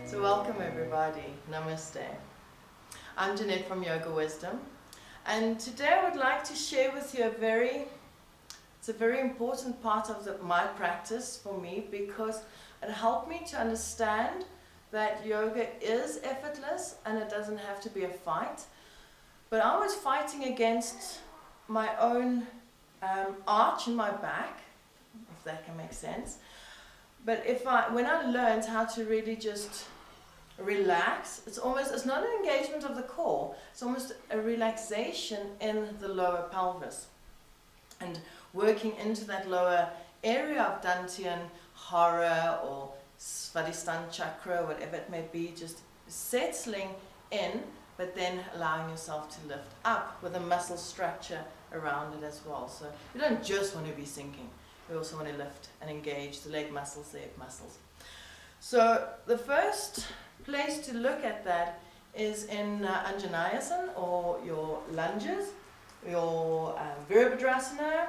So welcome everybody, Namaste. I'm Jeanette from Yoga Wisdom, and today I would like to share with you it's a very important part of my practice for me, because it helped me to understand that yoga is effortless and it doesn't have to be a fight. But I was fighting against my own arch in my back, if that can make sense. But when I learned how to really just relax, it's not an engagement of the core, it's almost a relaxation in the lower pelvis. And working into that lower area of Dantian, Hara or Svadhisthana chakra, whatever it may be, just settling in, but then allowing yourself to lift up with a muscle structure around it as well. So you don't just want to be sinking, you also want to lift and engage the leg muscles, the hip muscles. So the first place to look at that is in Anjaneyasana, or your lunges, your Virabhadrasana.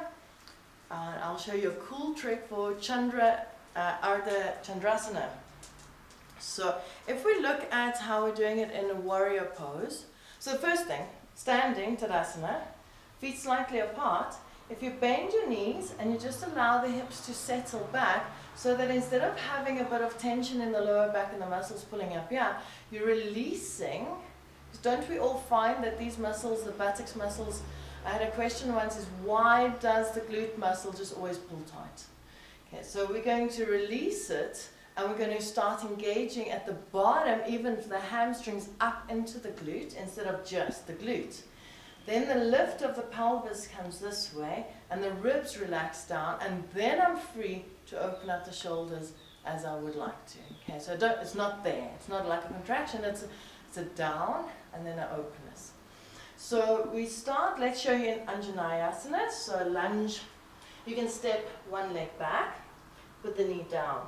I'll show you a cool trick for Ardha Chandrasana. So if we look at how we're doing it in a warrior pose, so the first thing, standing Tadasana, feet slightly apart. If you bend your knees and you just allow the hips to settle back, so that instead of having a bit of tension in the lower back and the muscles pulling up here, you're releasing. Don't we all find that these muscles, the buttocks muscles, I had a question once, is why does the glute muscle just always pull tight? Okay, so we're going to release it, and we're going to start engaging at the bottom, even the hamstrings up into the glute instead of just the glute. Then the lift of the pelvis comes this way, and the ribs relax down, and then I'm free to open up the shoulders as I would like to. Okay, so it's not there. It's not like a contraction. It's a down and then an openness. So we start. Let's show you in Anjaneyasana. So lunge. You can step one leg back, put the knee down.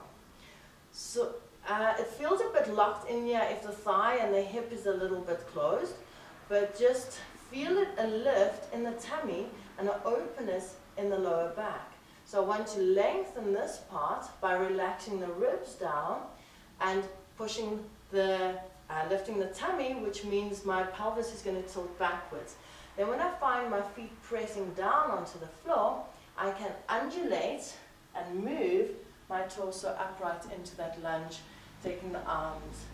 So it feels a bit locked in here if the thigh and the hip is a little bit closed, but just feel it a lift in the tummy and an openness in the lower back. So I want to lengthen this part by relaxing the ribs down and pushing lifting the tummy, which means my pelvis is going to tilt backwards. Then when I find my feet pressing down onto the floor, I can undulate and move my torso upright into that lunge, taking the arms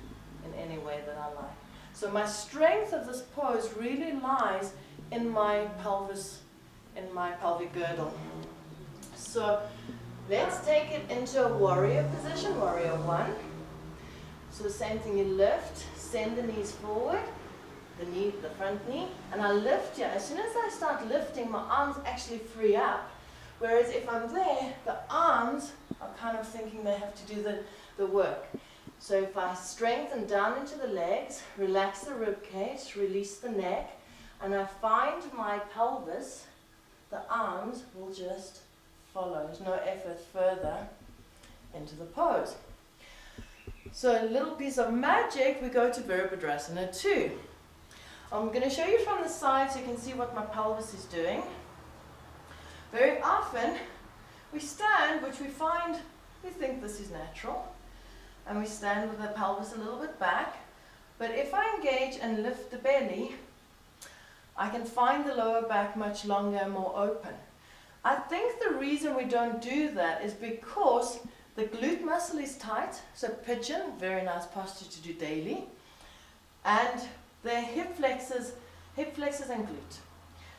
in any way that I like. So my strength of this pose really lies in my pelvis, in my pelvic girdle. So let's take it into a warrior position, warrior one. So the same thing, you lift, send the knees forward, the front knee, and I lift here. As soon as I start lifting, my arms actually free up. Whereas if I'm there, the arms are kind of thinking they have to do the work. So if I strengthen down into the legs, relax the rib cage, release the neck, and I find my pelvis, the arms will just follow. There's no effort further into the pose. So a little piece of magic, we go to Virabhadrasana 2. I'm going to show you from the side so you can see what my pelvis is doing. Very often we stand, which we think this is natural. And we stand with the pelvis a little bit back. But if I engage and lift the belly, I can find the lower back much longer and more open. I think the reason we don't do that is because the glute muscle is tight. So pigeon, very nice posture to do daily. And the hip flexors and glute.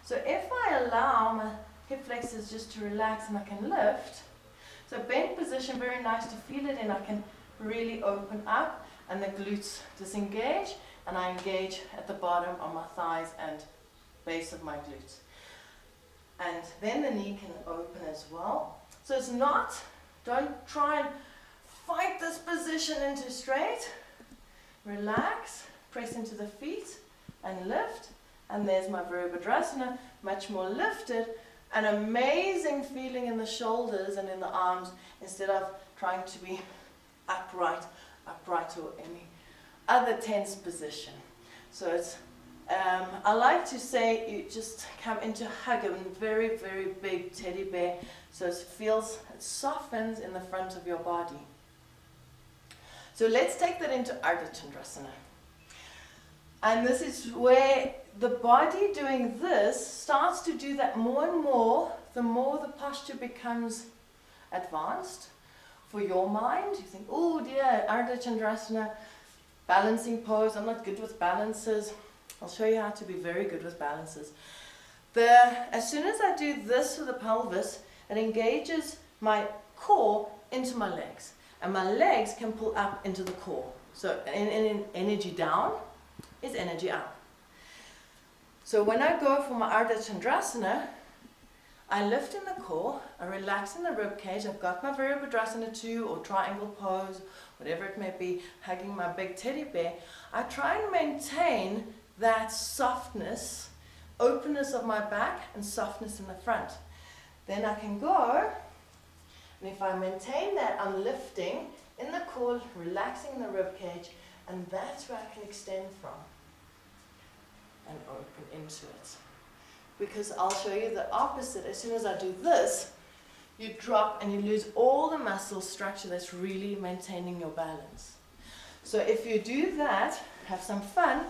So if I allow my hip flexors just to relax and I can lift, so bent position, very nice to feel it in, I can really open up and the glutes disengage, and I engage at the bottom of my thighs and base of my glutes. And then the knee can open as well. So it's not, don't try and fight this position into straight. Relax, press into the feet and lift. And there's my Virabhadrasana, much more lifted. An amazing feeling in the shoulders and in the arms instead of trying to be upright or any other tense position. So it's, I like to say you just come into hug, a very, very big teddy bear. So it softens in the front of your body. So let's take that into Ardha Chandrasana. And this is where the body doing this starts to do that more and more, the more the posture becomes advanced for your mind. You think, oh dear, Ardha Chandrasana, balancing pose, I'm not good with balances. I'll show you how to be very good with balances. As soon as I do this for the pelvis, it engages my core into my legs. And my legs can pull up into the core. So energy down is energy up. So when I go for my Ardha Chandrasana, I lift in the core, I relax in the rib cage, I've got my Virabhadrasana 2 or triangle pose, whatever it may be, hugging my big teddy bear. I try and maintain that softness, openness of my back and softness in the front. Then I can go, and if I maintain that, I'm lifting in the core, relaxing the rib cage, and that's where I can extend from and open into it. Because I'll show you the opposite. As soon as I do this, you drop and you lose all the muscle structure that's really maintaining your balance. So if you do that, have some fun,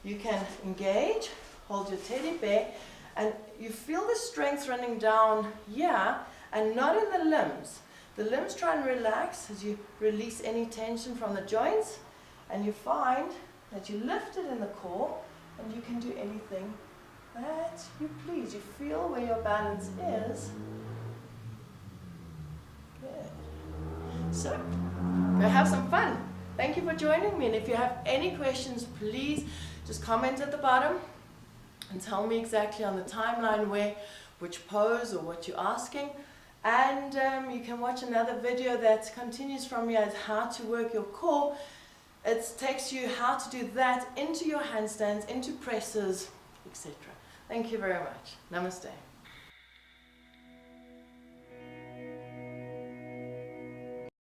you can engage, hold your teddy bear, and you feel the strength running down here and not in the limbs. The limbs try and relax as you release any tension from the joints, and you find that you lift it in the core and you can do anything that you please. You feel where your balance is. Good. So, go have some fun. Thank you for joining me, and if you have any questions, please just comment at the bottom and tell me exactly on the timeline which pose or what you're asking. And you can watch another video that continues from here as how to work your core. It takes you how to do that into your handstands, into presses, etc. Thank you very much. Namaste.